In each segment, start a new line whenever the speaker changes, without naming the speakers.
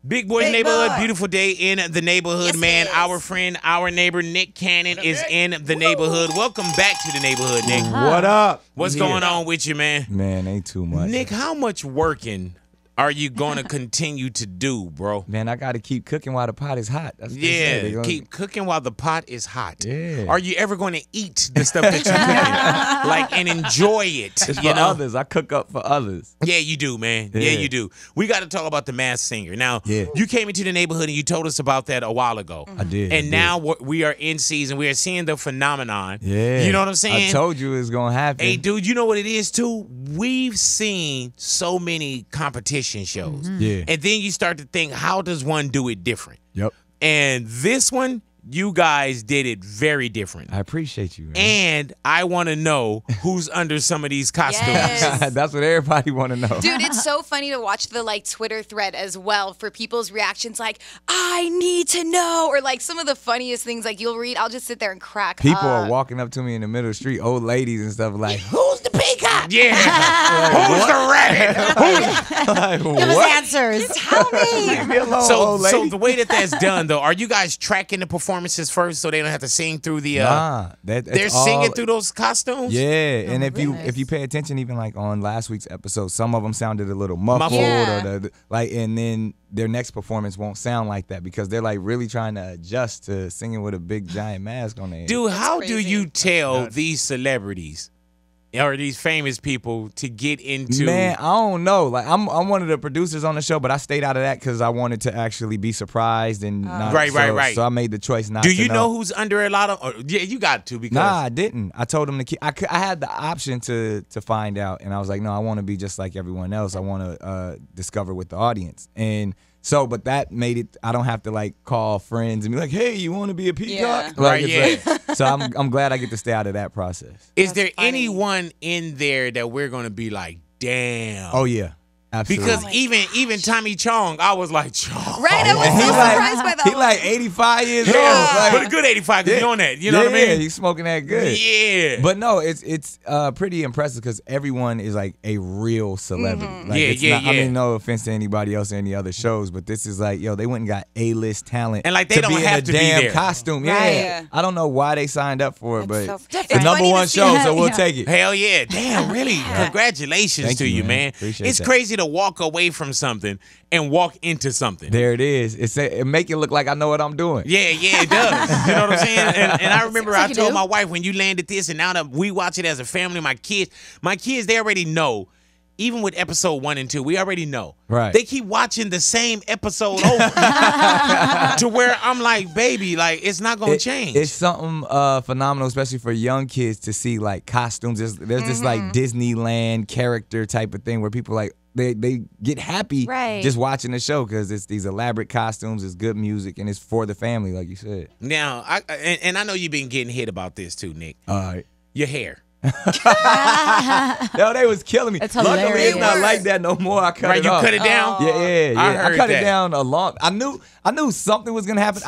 Big Boy's Neighborhood, beautiful day in the neighborhood, man. Our friend, our neighbor, Nick Cannon is in the neighborhood. Welcome back to the neighborhood, Nick.
What up?
What's going on with you, man?
Man, ain't too much.
Nick, how much working are you going to continue to do, bro?
Man, I got to keep cooking while the pot is hot. That's what they say.
Keep cooking while the pot is hot.
Yeah.
Are you ever going to eat the stuff that you're cooking, like, and enjoy it?
It's for others. I cook up for others.
Yeah, you do, man. Yeah, you do. We got to talk about the Masked Singer. Now, you came into the neighborhood and you told us about that a while ago.
I did.
And now we are in season. We are seeing the phenomenon.
Yeah.
You know what I'm saying?
I told you it was going to happen.
Hey, dude, you know what it is, too? We've seen so many competition shows.
Yeah.
And then you start to think, how does one do it different?
Yep.
And this one, you guys did it very different.
I appreciate you, man.
And I want to know who's under some of these costumes.
Yes.
That's what everybody want to know.
Dude, it's so funny to watch the Twitter thread as well for people's reactions like, I need to know, or like some of the funniest things like you'll read, I'll just sit there and crack
People
up.
are walking up to me in the middle of the street, old ladies and stuff like, who's the peacock?
Yeah. Who's the rabbit?
Like,
Give us answers.
Tell me.
Leave me alone, old lady.
So the way that's done, though, are you guys tracking the performances first so they don't have to sing through the they're singing through those costumes?
Yeah, and if you pay attention, even like on last week's episode, some of them sounded a little muffled, or and then their next performance won't sound like that because they're like really trying to adjust to singing with a big giant mask on their head.
Dude, how do you tell these celebrities or these famous people to get into?
Man, I don't know. Like I'm one of the producers on the show, but I stayed out of that because I wanted to actually be surprised and not.
Right.
So I made the choice not.
Do
to
you know who's under a lot of? Yeah, you got to because.
Nah, I didn't. I told him to keep. I had the option to find out, and I was like, no, I want to be just like everyone else. I want to discover with the audience, and so, but that made it. I don't have to like call friends and be like, hey, you want to be a peacock?
Yeah.
Like, so I'm glad I get to stay out of that process.
Is there anyone in there that we're gonna be like, damn?
Oh yeah. Absolutely.
Because even Tommy Chong, I was like, Chong.
Right, I was so surprised by that.
He like 85 years old.
Yeah,
Like,
but a good 85 because you're on that. You know what I mean?
Yeah, he's smoking that good.
Yeah.
But no, it's pretty impressive because everyone is like a real celebrity. Like, it's not, I mean, no offense to anybody else or any other shows, but this is like, yo, they went and got A-list talent.
And like they
to
don't
be
have
in a
to be
damn
there.
costume.
Right.
Yeah. I don't know why they signed up for it, but
It's
it's the number one show, so we'll take it.
Hell yeah. Damn, really? Congratulations
Thank
to
you,
you,
man.
man.
Appreciate
It's
that.
crazy to walk away from something and walk into something.
There it is. It make it look like I know what I'm doing.
Yeah, it does. You know what I'm saying? And I remember I
you
told
do.
my wife when you landed this, and now that we watch it as a family, my kids, they already know. Even with episode 1 and 2, we already know.
Right.
They keep watching the same episode over to where I'm like, baby, like it's not gonna change.
It's something phenomenal, especially for young kids to see like costumes. There's this like Disneyland character type of thing where people like they get happy just watching the show because it's these elaborate costumes, it's good music, and it's for the family, like you said.
Now, I know you've been getting hit about this too, Nick.
All right.
Your hair.
Yo, they was killing me.
It's
Luckily, it's
hilarious.
not like that no more. I cut it
You
off.
cut it down?
Yeah.
I heard
cut
that.
it down a long. I knew something was gonna happen.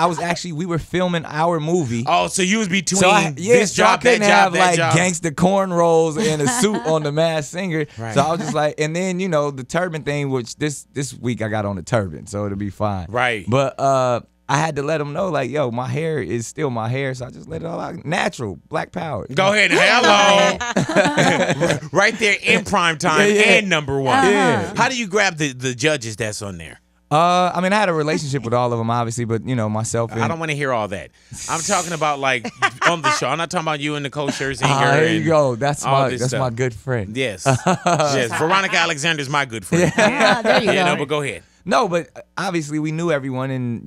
we were filming our movie.
Oh, so you was between
this
job,
so I couldn't
that job,
have
that
like
job.
gangster cornrows and a suit on the Masked Singer.
Right.
So I was just like, and then the turban thing, which this week I got on the turban, so it'll be fine.
Right.
But I had to let them know, like, yo, my hair is still my hair, so I just let it all out. Natural, black power.
Go ahead. Hello. Right there in prime time and number one.
Yeah.
How do you grab the judges that's on there?
I mean, I had a relationship with all of them, obviously, but myself.
I don't want to hear all that. I'm talking about like on the show. I'm not talking about you and Nicole Scherzinger.
There you go. That's
all this
my
stuff.
good friend.
Yes. Yes. Veronica Alexander's my good friend.
Yeah, there you go.
No, but go ahead.
No, but obviously we knew everyone, and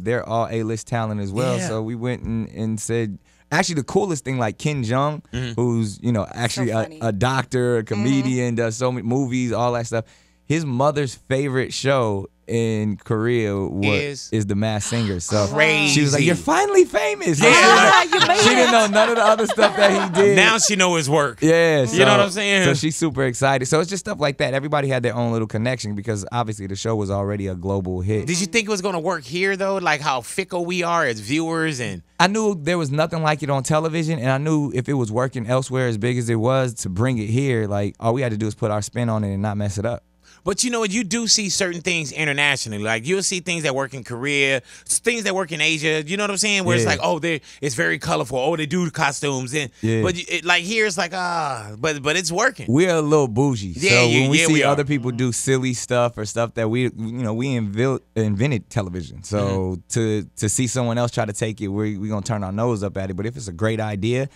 they're all A-list talent as well.
Yeah.
So we went and said, actually the coolest thing, like Ken Jeong, who's actually
funny.
a doctor, a comedian, does so many movies, all that stuff. His mother's favorite show in Korea is the Masked Singer. So
Crazy.
she was like, "You're finally famous."
Yeah.
She didn't know none of the other stuff that he did.
Now she know his work.
Yeah,
You know what I'm saying?
So she's super excited. So it's just stuff like that. Everybody had their own little connection because obviously the show was already a global hit.
Did you think it was going to work here, though? Like how fickle we are as viewers? And
I knew there was nothing like it on television, and I knew if it was working elsewhere as big as it was, to bring it here, like all we had to do is put our spin on it and not mess it up.
But you know what? You do see certain things internationally. Like you'll see things that work in Korea, things that work in Asia. You know what I'm saying? Where it's like, oh, it's very colorful. Oh, they do costumes. And but like here, it's like but it's working.
We're a little bougie.
Yeah,
so when we see
we
other people do silly stuff or stuff that we invented television. So to see someone else try to take it, we're gonna turn our nose up at it. But if it's a great idea,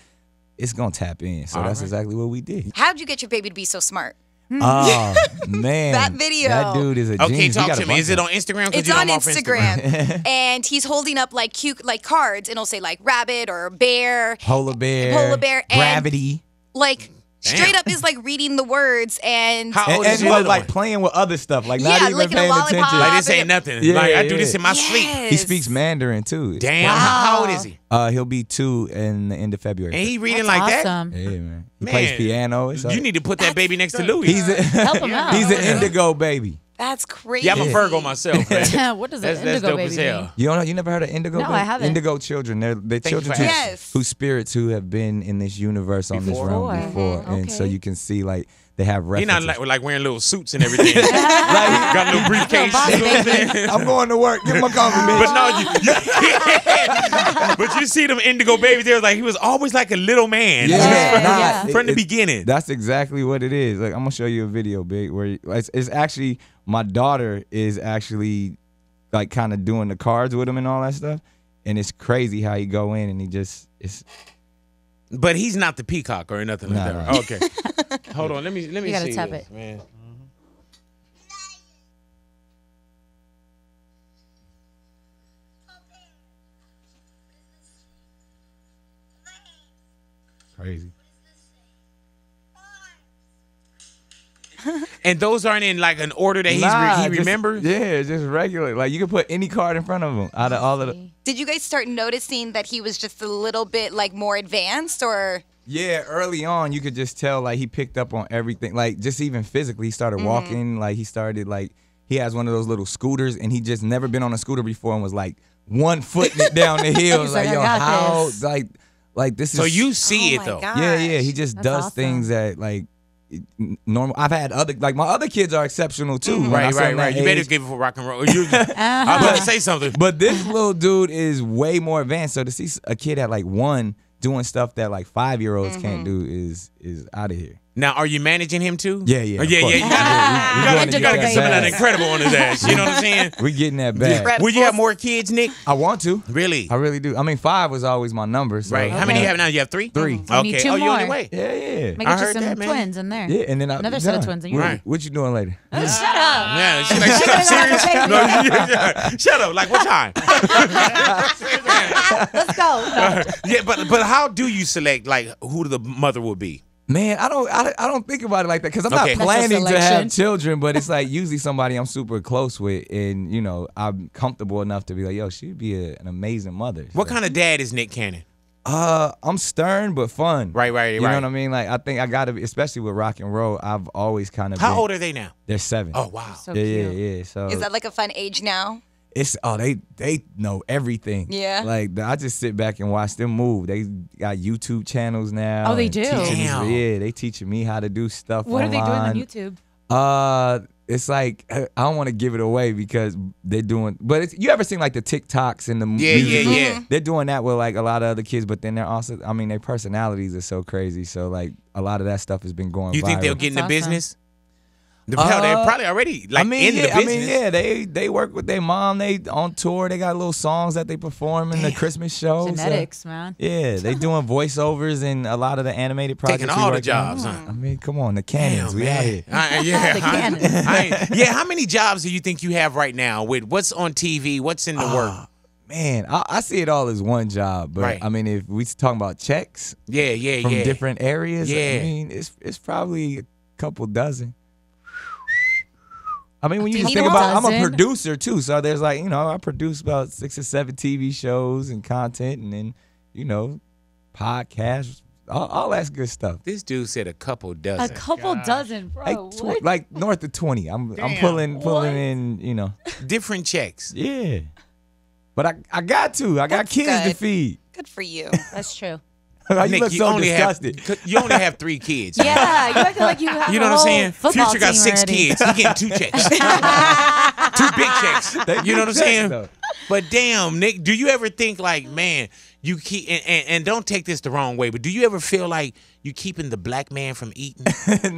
it's gonna tap in. So that's exactly what we did.
How'd you get your baby to be so smart?
Oh man,
that video.
That dude is a genius.
Okay, talk to me. Is it on Instagram?
It's on Instagram, and he's holding up like cute like cards, and it'll say like rabbit or bear,
polar bear, gravity,
like. Straight up is like reading the words and
like playing with other stuff, like not even paying attention.
Like this ain't nothing. Yeah, like I do this in my sleep.
He speaks Mandarin too.
Damn, how old is he?
He'll be 2 in the end of February.
And he reading like that?
Yeah, man. He plays piano.
You need to put that baby next to Louis.
Help him out.
He's an indigo baby.
That's crazy.
Yeah, I'm a Virgo myself, man.
What does an indigo baby mean?
You never heard of indigo?
No,
baby?
I haven't.
Indigo children. They're children whose spirits who have been in this universe on this realm before, and so you can see like they have references.
He's not like wearing little suits and everything. Got a little briefcase.
I'm going to work. Give him a compliment.
But you see them indigo babies. They was like he was always like a little man. From the beginning.
That's exactly what it is. Like I'm gonna show you a video, Big, where it's actually my daughter is actually like kind of doing the cards with him and all that stuff, and it's crazy how he go in and he just it's.
But he's not the peacock or nothing like that. Okay. Hold on. Let me see. You gotta tap it, man.
Crazy.
And those aren't in like an order that he remembers?
Yeah, just regular. Like you can put any card in front of him out of all of the.
Did you guys start noticing that he was just a little bit like more advanced or?
Yeah, early on you could just tell like he picked up on everything. Like just even physically, he started walking. Like he started like he has one of those little scooters, and he just never been on a scooter before and was like 1 foot down the hill.
He's
like yo, how
this.
like this is.
So you see it though.
Gosh.
Yeah. He just does things that like. Normal. I've had my other kids are exceptional too.
Right. You better give it for rock and roll. I was about to say something.
But this little dude is way more advanced. So to see a kid at like 1 doing stuff that like 5-year-olds can't do is out of here.
Now, are you managing him too?
Yeah.
You gotta get some of that incredible on his ass. You know what I'm saying?
We getting that back.
Will you have more kids, Nick?
I want to.
Really?
I really do. I mean, 5 was always my number. So.
Right. How many you have now? You have 3?
3.
Okay.
Need 2
you
more.
on your way?
Yeah.
Make it some twins in there.
Yeah, and then
another set of twins in your
right.
What you doing later?
Shut up.
Yeah, she's like, shut up, serious? No, shut up. Like, what time?
Let's go.
Yeah, but how do you select like who the mother will be?
Man, I don't think about it like that because I'm not planning to have children, but it's like usually somebody I'm super close with, and you know I'm comfortable enough to be like, yo, she'd be an amazing mother.
What kind of dad is Nick Cannon?
I'm stern but fun.
Right.
You know what I mean? Like I think I gotta be, especially with rock and roll. I've always kind of.
How old are they now?
They're 7.
Oh wow.
So cute.
Yeah. So
is that like a fun age now?
It's they know everything.
Yeah.
Like I just sit back and watch them move. They got YouTube channels now.
Oh, they do.
Yeah, they teaching me how to do stuff.
What
online.
are they doing on YouTube?
It's like I don't want to give it away because they're doing. But you ever seen like the TikToks and the music?
Yeah.
They're doing that with like a lot of other kids, but then they're also. I mean, their personalities are so crazy. So like a lot of that stuff has been going.
You think
viral.
they'll get in the business? They're probably already like in the business.
I mean, they work with their mom. They on tour. They got little songs that they perform in the Christmas show.
Genetics, man.
Yeah, they doing voiceovers in a lot of the animated projects.
Taking all the jobs, huh?
I mean, come on, the Cannons. We out here.
The Cannons.
How many jobs do you think you have right now with what's on TV? What's in the work?
Man, I see it all as one job, but I mean, if we talking about checks, from different areas, I mean, it's probably a couple dozen. I mean, when you just think about it, I'm a producer too. So there's like, I produce about 6 or 7 TV shows and content and then, podcasts, all that good stuff.
This dude said a couple dozen.
A couple dozen, bro.
Like north of 20. I'm pulling in,
different checks.
Yeah. But I got to. I got kids to feed.
Good for you.
That's true.
You look so disgusted.
You only have 3 kids.
Yeah, you acting like you have
You know
a
what I'm
whole
saying?
football
Future got
team
6
already.
kids. He getting 2 checks. 2 big checks. You know what I'm saying?
Though.
But damn, Nick, do you ever think like, man, you keep and don't take this the wrong way, but do you ever feel like you keeping the black man from eating?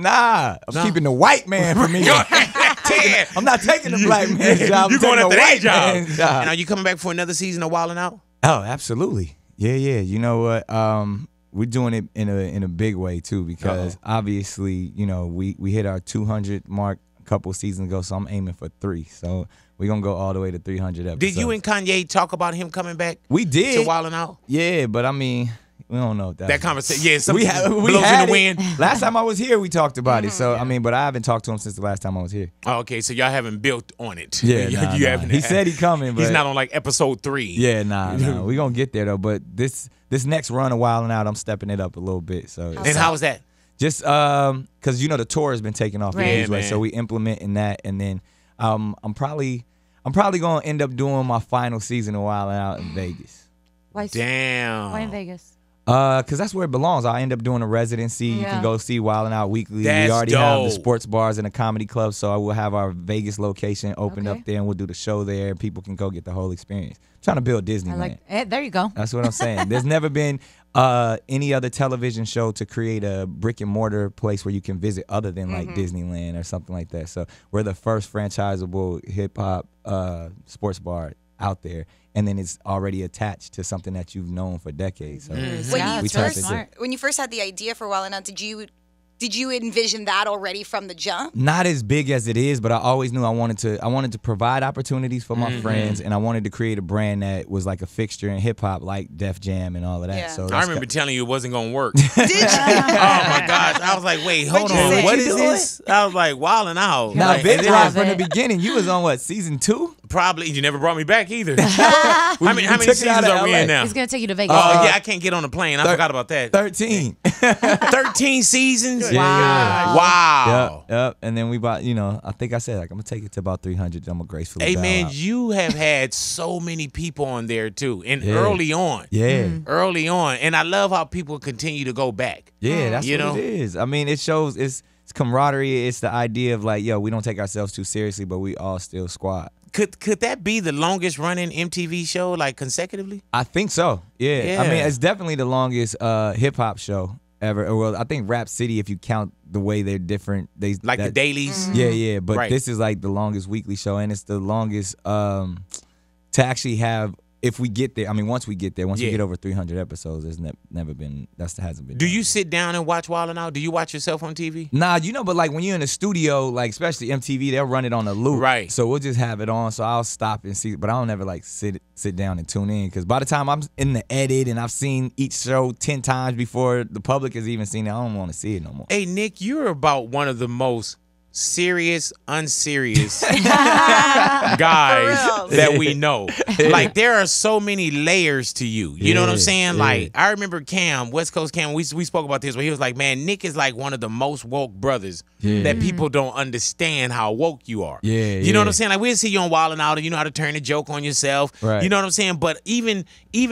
Nah, I'm keeping the white man from me. I'm not taking the black man's job.
You going
I'm
after
taking the
that
white
job.
man's job.
And are you coming back for another season of Wildin' Out?
Oh, absolutely. Yeah. You know what? We're doing it in a big way too, because obviously, you know, we hit our 200 mark a couple seasons ago, so I'm aiming for 3. So we're gonna go all the way to 300 episodes.
Did you and Kanye talk about him coming back?
We did
To Wildin' Out?
Yeah, but I mean, we don't know if
That conversation, yeah, some
we
blows
had
in the
it.
wind.
Last time I was here, we talked about it. So I mean, but I haven't talked to him since the last time I was here.
Oh, okay, so y'all haven't built on it.
Yeah,
you
nah.
haven't.
He said he coming, but
he's not on like episode 3.
Yeah, nah. We gonna get there though. But this next run of Wildin' Out, I'm stepping it up a little bit. So
And how was that?
just because you know the tour has been taken off
Right.
anyway,
Yeah,
so we implementing that, and then I'm probably gonna end up doing my final season of Wildin' Out in Vegas.
Why
Damn.
in Vegas?
Because that's where it belongs. I end up doing a residency. You can go see Wildin' Out weekly.
That's
we already have the
dope.
sports bars and the comedy club, so I will have our Vegas location opened
Okay.
up there, and we'll do the show there, and people can go get the whole experience. I'm trying to build
I
Disneyland.
like. There you go.
That's what I'm saying. There's never been any other television show to create a brick and mortar place where you can visit other than like Disneyland or something like that. So we're the first franchisable hip hop sports bar out there, and then it's already attached to something that you've known for decades. So
When
Yeah,
you
we
it's
turned
really
it to-
smart.
When you first had the idea for Wildin' Out, did you envision that already from the jump?
not as big as it is, but I always knew I wanted to provide opportunities for my friends, and I wanted to create a brand that was like a fixture in hip hop, like Def Jam and all of that.
Yeah.
So
I
that's
remember telling you it wasn't gonna work.
Did you?
Oh my gosh! I was like, wait, hold
What'd you say?
on, what
What
is
you
this? I was like, Wildin' Out.
now
Like,
Big
and
Rock
then
from the beginning. You was on what, season 2?
probably you never brought me back either. How many
took it
seasons
out of
are we
LA.
in now?
He's gonna take you to Vegas.
Oh yeah, I can't get on the plane. I forgot about that.
13.
13 seasons.
Yeah.
Wow.
Yep. And then we bought, I think I said, like, I'm going to take it to about 300. I'm going to gracefully
Hey
bow
man,
out.
you have had so many people on there too, and
Yeah.
early on.
Yeah.
Early on, and I love how people continue to go back.
Yeah, that's
You
what
know?
it is. I mean, it shows it's camaraderie. It's the idea of like, yo, we don't take ourselves too seriously, but we all still squad.
Could that be the longest running MTV show like consecutively?
I think so. Yeah. I mean,
Yeah.
it's definitely the longest hip hop show ever. Well, I think Rap City, if you count the way they're different,
Like the dailies?
Yeah. But
Right.
this is like the longest weekly show, and it's the longest to actually have. If we get there, I mean, once we get there, once we
Yeah.
get over 300 episodes, there's never been, hasn't been.
Do
done.
you sit down and watch Wildin' Out? Do you watch yourself on TV?
Nah, but like when you're in the studio, like especially MTV, they'll run it on a loop.
Right.
So we'll just have it on. So I'll stop and see, but I don't ever like sit down and tune in, because by the time I'm in the edit and I've seen each show 10 times before the public has even seen it, I don't want to see it no more.
Hey Nick, you're about one of the most serious, unserious guys
For real.
that we know. Like there are so many layers to you. You know what I'm
Yeah,
saying?
yeah.
Like I remember Cam, West Coast Cam, we spoke about this where he was like, man, Nick is like one of the most woke brothers that people don't understand how woke you are.
Yeah,
You know what
yeah.
I'm saying? Like we'll see you on Wildin' Out and you know how to turn a joke on yourself.
Right.
You know what I'm saying? But even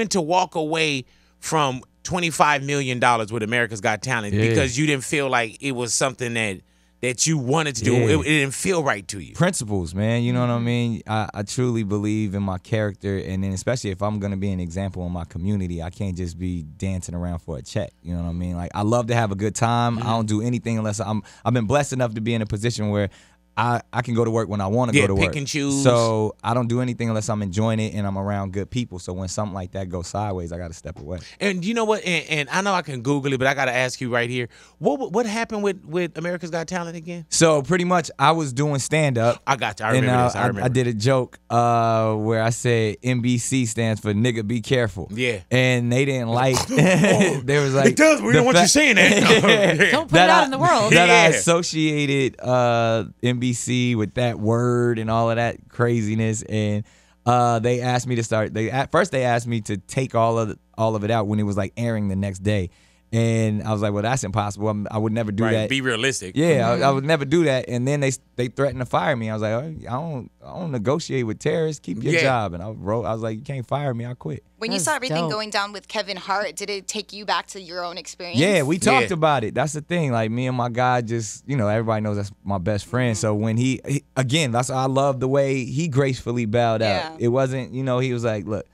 to walk away from $25 million with America's Got Talent
Yeah.
because you didn't feel like it was something that you wanted to do.
Yeah.
It didn't feel right to you.
Principles, man. You know what I mean? I truly believe in my character, and then especially if I'm gonna be an example in my community, I can't just be dancing around for a check. You know what I mean? Like I love to have a good time. I don't do anything unless I've been blessed enough to be in a position where I can go to work when I want to
Yeah,
go to work.
pick and choose.
So I don't do anything unless I'm enjoying it and I'm around good people. So when something like that goes sideways, I got to step away.
And you know what? And I know I can Google it, but I got to ask you right here. What happened with America's Got Talent again?
So pretty much I was doing stand up.
I got you. I remember this. I remember.
I did a joke where I said NBC stands for nigga be careful.
Yeah.
And they didn't like they was like
It does, we don't want you saying that.
Don't put it out in the world.
That I
Yeah.
associated NBC with that word and all of that craziness, and they asked me to start. First they asked me to take all of it out when it was like airing the next day, And I was like, well, that's impossible. I would never do that.
Be realistic.
Yeah, I would never do that. And then they threatened to fire me. I was like, I don't negotiate with terrorists. Keep your job. And I was like, you can't fire me. I quit.
When you saw everything going down with Kevin Hart, did it take you back to your own experience?
Yeah, we talked about it. That's the thing. Like me and my guy just, everybody knows that's my best friend. So when he again, that's I love the way he gracefully bowed out. It wasn't, he was like, look,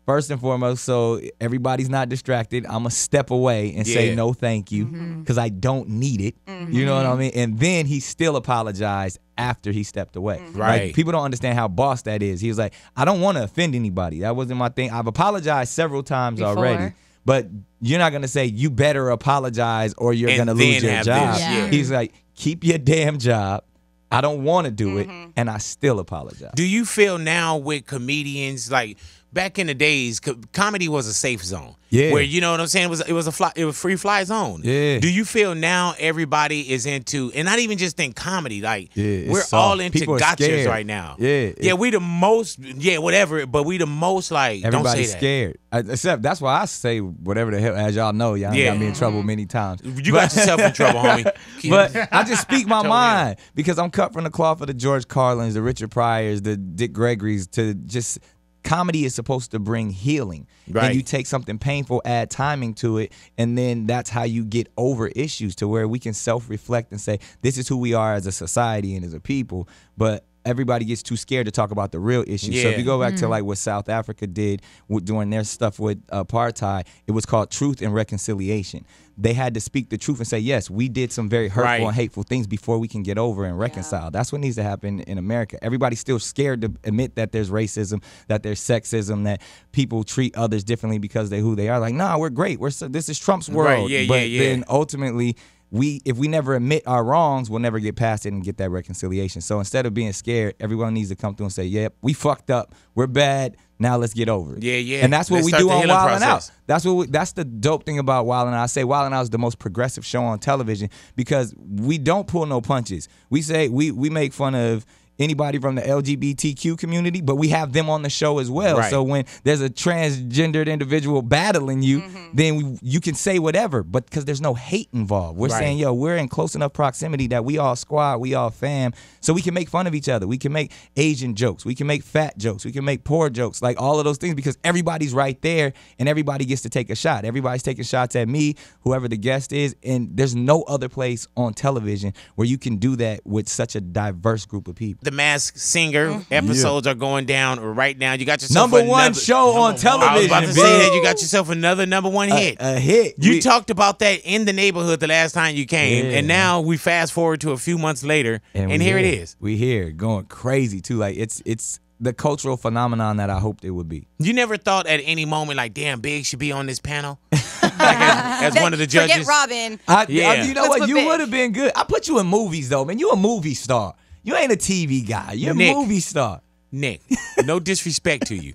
first and foremost, so everybody's not distracted, I'm going to step away and say no thank you because I don't need it. You know what I mean? And then he still apologized after he stepped away.
Right.
Like, people don't understand how boss that is. He was like, I don't want to offend anybody. That wasn't my thing. I've apologized several times already. But you're not going to say you better apologize or you're going to lose your job. He's like, keep your damn job. I don't want to do it, and I still apologize.
Do you feel now with comedians, like back in the days, comedy was a safe zone?
Yeah.
Where, you know what I'm saying? It was a free fly zone.
Yeah.
Do you feel now everybody is into, and not even just in comedy, like we're
soft.
all into
People are
gotchas
scared.
right now.
Yeah.
We the most, whatever, but we the most like,
Everybody's
don't say that.
scared. Except that's why I say whatever the hell, as y'all know, y'all got me in trouble many times.
You got yourself in trouble, homie.
But I just speak my mind because I'm cut from the cloth of the George Carlins, the Richard Pryors, the Dick Gregory's, to just comedy is supposed to bring healing.
Right.
And you take something painful, add timing to it, and then that's how you get over issues to where we can self-reflect and say, this is who we are as a society and as a people. But everybody gets too scared to talk about the real issues. So if you go back to like what South Africa did doing their stuff with apartheid, it was called Truth and Reconciliation. They had to speak the truth and say, yes, we did some very hurtful and hateful things before we can get over and reconcile. That's what needs to happen in America. Everybody's still scared to admit that there's racism, that there's sexism, that people treat others differently because they're who they are. Like, nah, we're great. This is Trump's world. But then ultimately, if we never admit our wrongs, we'll never get past it and get that reconciliation. So instead of being scared, everyone needs to come through and say, yep, we fucked up. We're bad. Now let's get over it. And that's what we do on Wild 'N Out. That's the dope thing about Wild 'N Out. I say Wild 'N Out is the most progressive show on television because we don't pull no punches. We say we make fun of anybody from the LGBTQ community, but we have them on the show as well. So when there's a transgendered individual battling you, then you can say whatever, but because there's no hate involved. We're saying, yo, we're in close enough proximity that we all squad, we all fam, so we can make fun of each other. We can make Asian jokes. We can make fat jokes. We can make poor jokes, like all of those things, because everybody's right there and everybody gets to take a shot. Everybody's taking shots at me, whoever the guest is, and there's no other place on television where you can do that with such a diverse group of people.
The Masked Singer episodes are going down right now. You got yourself
number one show on television.
I was about to say that you got yourself another number one hit.
A hit.
You talked about that in the neighborhood the last time you came, and now we fast forward to a few months later, and here it is.
We here going crazy too. Like it's the cultural phenomenon that I hoped it would be.
You never thought at any moment like, damn, Big should be on this panel, like as one of the judges.
Forget Robin.
You know what? You would have been good. I put you in movies though, man. You a movie star. You ain't a TV guy. You're a movie star.
Nick, no disrespect to you,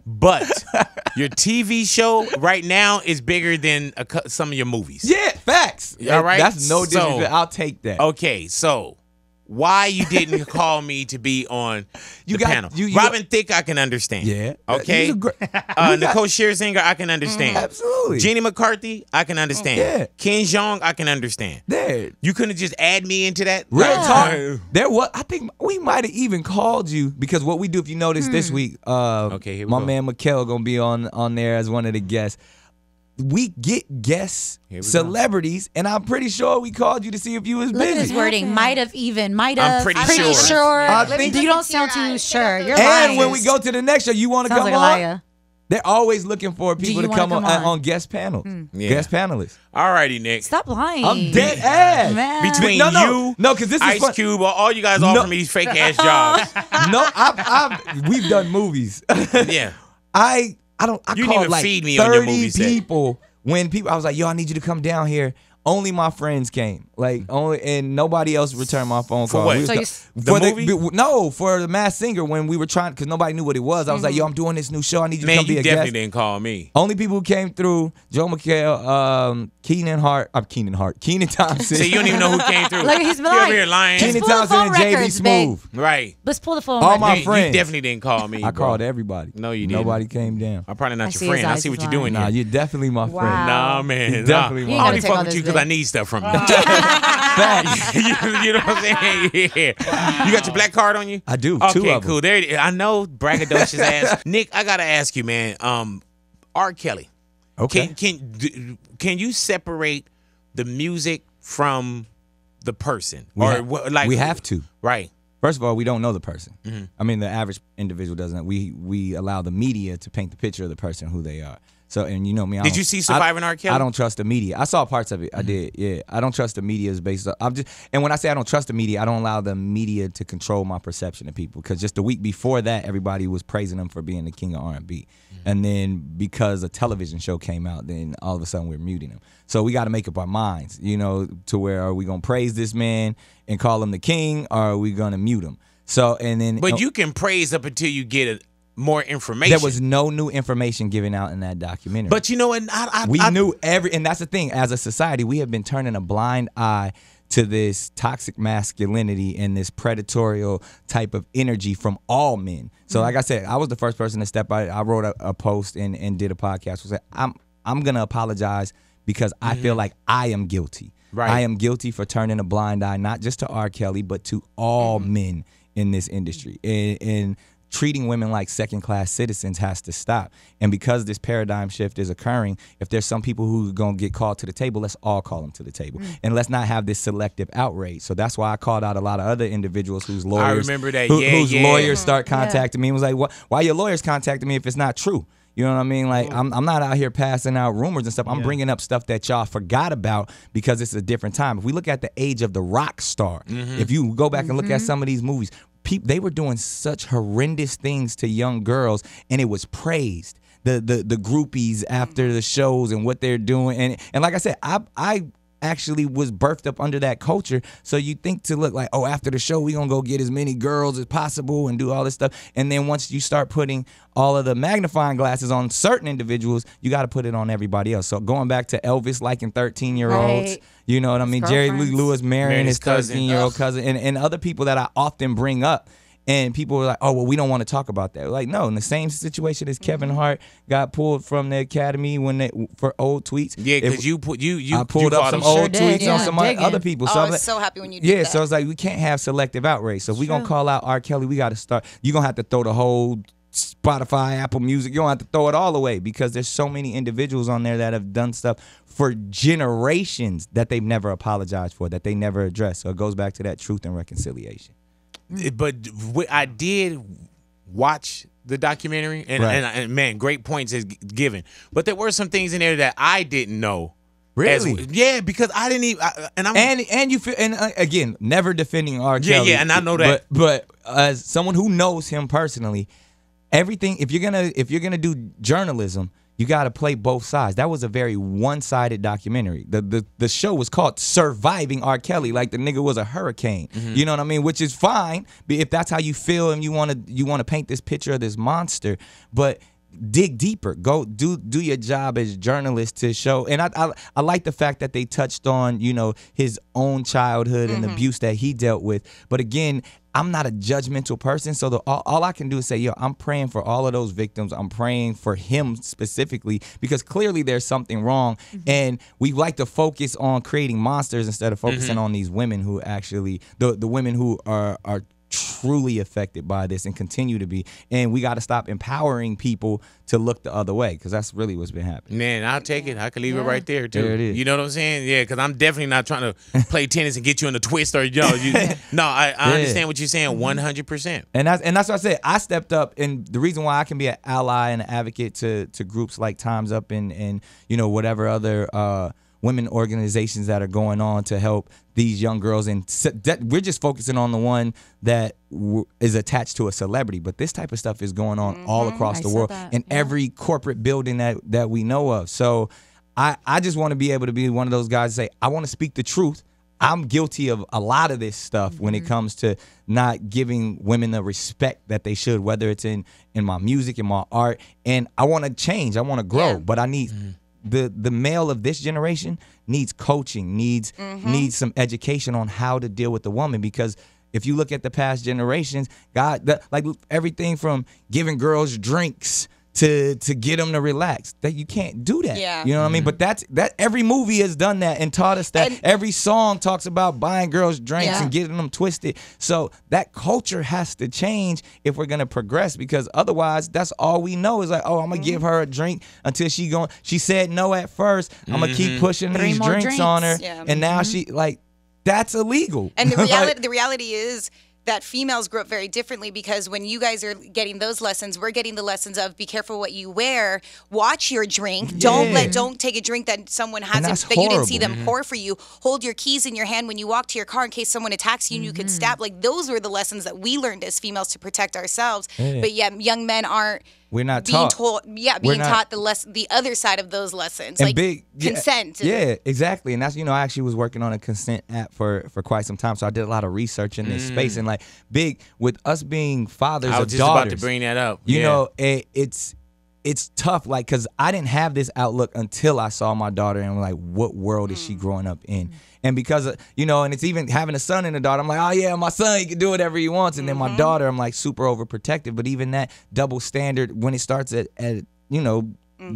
but your TV show right now is bigger than some of your movies.
Yeah, facts.
All right?
That's no disrespect. I'll take that.
Okay, so why you didn't call me to be on the panel? Robin Thicke, I can understand.
Yeah.
Okay. Nicole Scherzinger, I can understand.
Absolutely.
Jenny McCarthy, I can understand.
Yeah.
Ken Jeong, I can understand.
There.
You couldn't just add me into that?
Real talk. I think we might have even called you because what we do, if you notice this week,
here we
my
go.
man Mikkel gonna be on there as one of the guests. We get guests, celebrities, and I'm pretty sure we called you to see if you was busy.
Look at his wording. Might have.
I'm pretty sure.
I think
you don't sound too sure. You're
and
lying.
when we go to the next show, you want to come
like
on?
Liar.
They're always looking for people to come on guest panels, guest panelists.
All righty, Nick.
Stop lying.
I'm dead ass.
Man.
Between
no, because this is
Ice
fun.
Cube, all you guys offer me these fake ass jobs.
No, we've done movies.
Yeah.
I
You didn't
called
even
like
feed me on your movie
30
set.
people. When people, I was like, yo, I need you to come down here only my friends came. Like and nobody else returned my phone call.
For what?
For the Masked Singer, when we were trying, because nobody knew what it was. I was like, yo, I'm doing this new show. I need you to come be a guest.
Man, you definitely didn't call me.
Only people who came through, Joe McHale, Keenan Thompson.
So you don't even know who came through.
Look, he's been
over here lying.
Keenan Thompson and JB Smooth.
Right.
Let's pull the phone.
All my friends.
You definitely didn't call me.
I called everybody.
No, you didn't.
Nobody came down.
I'm probably not your friend. I see what you're doing
Nah,
here.
you're definitely my friend.
Nah, man.
You're definitely my
I only
friend.
fuck with you because I need stuff from you.
Facts.
You know what I'm saying? Yeah. You got your black card on you?
I do.
Okay,
2 of them.
cool. There it is. I know, braggadocious ass. Nick, I gotta ask you, man. R. Kelly.
Okay.
Can you separate the music from the person?
We have to.
Right.
First of all, we don't know the person. I mean, the average individual doesn't. We allow the media to paint the picture of the person, who they are. So, and you know me.
Did you see Surviving R. Kelly?
I don't trust the media. I saw parts of it. I did. Yeah. I don't trust the media is based on. And when I say I don't trust the media, I don't allow the media to control my perception of people. Because just the week before that, everybody was praising him for being the king of R&B. And then because a television show came out, then all of a sudden we're muting him. So we got to make up our minds, you know, to where are we going to praise this man and call him the king, or are we going to mute him? So, and then.
But you can praise up until you get more information.
There was no new information given out in that documentary.
But you know what?
We knew and that's the thing. As a society, we have been turning a blind eye to this toxic masculinity and this predatorial type of energy from all men. So like I said, I was the first person to step out. I wrote a post and did a podcast. I said, I'm going to apologize because I feel like I am guilty.
Right.
I am guilty for turning a blind eye, not just to R. Kelly, but to all men in this industry. And treating women like second-class citizens has to stop. And because this paradigm shift is occurring, if there's some people who are going to get called to the table, let's all call them to the table. And let's not have this selective outrage. So that's why I called out a lot of other individuals whose lawyers,
I remember that.
whose lawyers start contacting me and was like, why your lawyers contacting me if it's not true? You know what I mean? Like, I'm not out here passing out rumors and stuff. I'm bringing up stuff that y'all forgot about because it's a different time. If we look at the age of the rock star, if you go back and look at some of these movies, they were doing such horrendous things to young girls, and it was praised. The groupies after the shows and what they're doing, and like I said, I actually was birthed up under that culture. So you think to look like, oh, after the show, we gonna go get as many girls as possible and do all this stuff. And then once you start putting all of the magnifying glasses on certain individuals, you got to put it on everybody else. So going back to Elvis liking 13-year-olds, you know what I mean? Jerry Lee Lewis marrying his 13-year-old cousin, and other people that I often bring up. And people were like, oh, well, we don't want to talk about that. Like, no, in the same situation as Kevin Hart got pulled from the Academy for old tweets.
Yeah, because
I pulled up some old tweets on some other people.
So I was so happy when you did that.
Yeah, so it's like we can't have selective outrage. So if we're going to call out R. Kelly, we got to start. You're going to have to throw the whole Spotify, Apple Music. You don't have to throw it all away because there's so many individuals on there that have done stuff for generations that they've never apologized for, that they never addressed. So it goes back to that truth and reconciliation.
But I did watch the documentary, and man, great points is given. But there were some things in there that I didn't know.
Really?
Yeah, because I didn't even.
And you feel, and again, never defending R. Kelly.
Yeah, and I know that.
But as someone who knows him personally, everything. If you're gonna do journalism, you got to play both sides. That was a very one-sided documentary. The show was called Surviving R. Kelly, like the nigga was a hurricane. You know what I mean? Which is fine if that's how you feel and you want to paint this picture of this monster. But dig deeper. Go do your job as journalists to show. And I like the fact that they touched on, you know, his own childhood and abuse that he dealt with. But again, I'm not a judgmental person, so all I can do is say, yo, I'm praying for all of those victims. I'm praying for him specifically because clearly there's something wrong, and we like to focus on creating monsters instead of focusing on these women who actually, the women who are truly affected by this and continue to be. And we got to stop empowering people to look the other way because that's really what's been happening.
Man, I'll take it. I can leave it right there, too.
There it is.
You know what I'm saying? Yeah, because I'm definitely not trying to play tennis and get you in a twist or, no, I understand what you're saying 100%.
And that's what I said. I stepped up, and the reason why I can be an ally and an advocate to groups like Time's Up and you know, whatever other women organizations that are going on to help these young girls, and we're just focusing on the one that is attached to a celebrity, but this type of stuff is going on all across the world in every corporate building that we know of. So I just want to be able to be one of those guys that say, I want to speak the truth. I'm guilty of a lot of this stuff when it comes to not giving women the respect that they should, whether it's in my music, in my art. And I want to change. I want to grow. But I need the male of this generation needs coaching, needs some education on how to deal with the woman. Because if you look at the past generations, like everything from giving girls drinks to get them to relax, that you can't do that.
Yeah.
You know what I mean? But that every movie has done that and taught us that. And every song talks about buying girls drinks and getting them twisted. So that culture has to change if we're gonna progress, because otherwise that's all we know is like, oh, I'm gonna give her a drink until she said no at first. I'm gonna keep pushing these drinks on her. Yeah. And now she like, that's illegal.
And the reality is that females grow up very differently, because when you guys are getting those lessons, we're getting the lessons of be careful what you wear, watch your drink, don't take a drink that someone hasn't, that you didn't see them pour for you, hold your keys in your hand when you walk to your car in case someone attacks you and you could stab. Like, those were the lessons that we learned as females to protect ourselves. But yet young men aren't.
We're not
being
taught.
Being taught the other side of those lessons, and like consent.
Yeah, exactly. And that's, I actually was working on a consent app for quite some time, so I did a lot of research in this space. And like, big with us being fathers of daughters. I was just about
to bring that up.
You know, it's tough, like, because I didn't have this outlook until I saw my daughter, and like, what world is she growing up in? And because, and it's even having a son and a daughter, I'm like, oh yeah, my son, he can do whatever he wants. And then my daughter, I'm like super overprotective. But even that double standard, when it starts at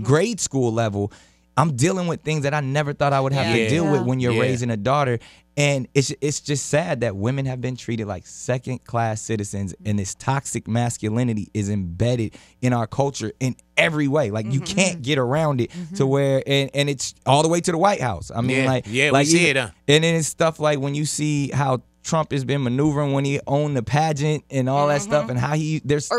grade school level, I'm dealing with things that I never thought I would have to deal with when you're raising a daughter. And it's just sad that women have been treated like second-class citizens, and this toxic masculinity is embedded in our culture in every way. Like, you can't get around it to where, and it's all the way to the White House. I mean,
we see it.
And then it's stuff like when you see how Trump has been maneuvering when he owned the pageant and all that stuff, and how there's